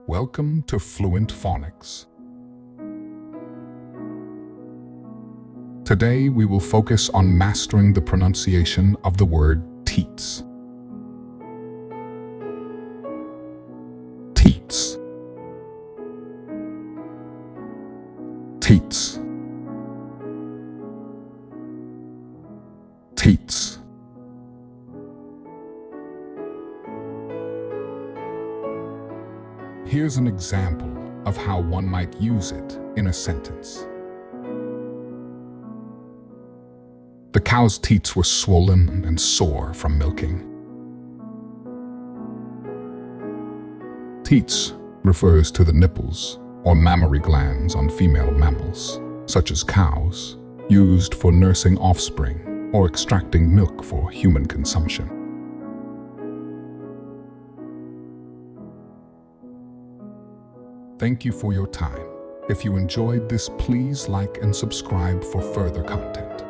Welcome to Fluent Phonics. Today we will focus on mastering the pronunciation of the word teats. Teats. Teats. Teats. Here's an example of how one might use it in a sentence. The cow's teats were swollen and sore from milking. Teats refers to the nipples or mammary glands on female mammals, such as cows, used for nursing offspring or extracting milk for human consumption. Thank you for your time. If you enjoyed this, please like and subscribe for further content.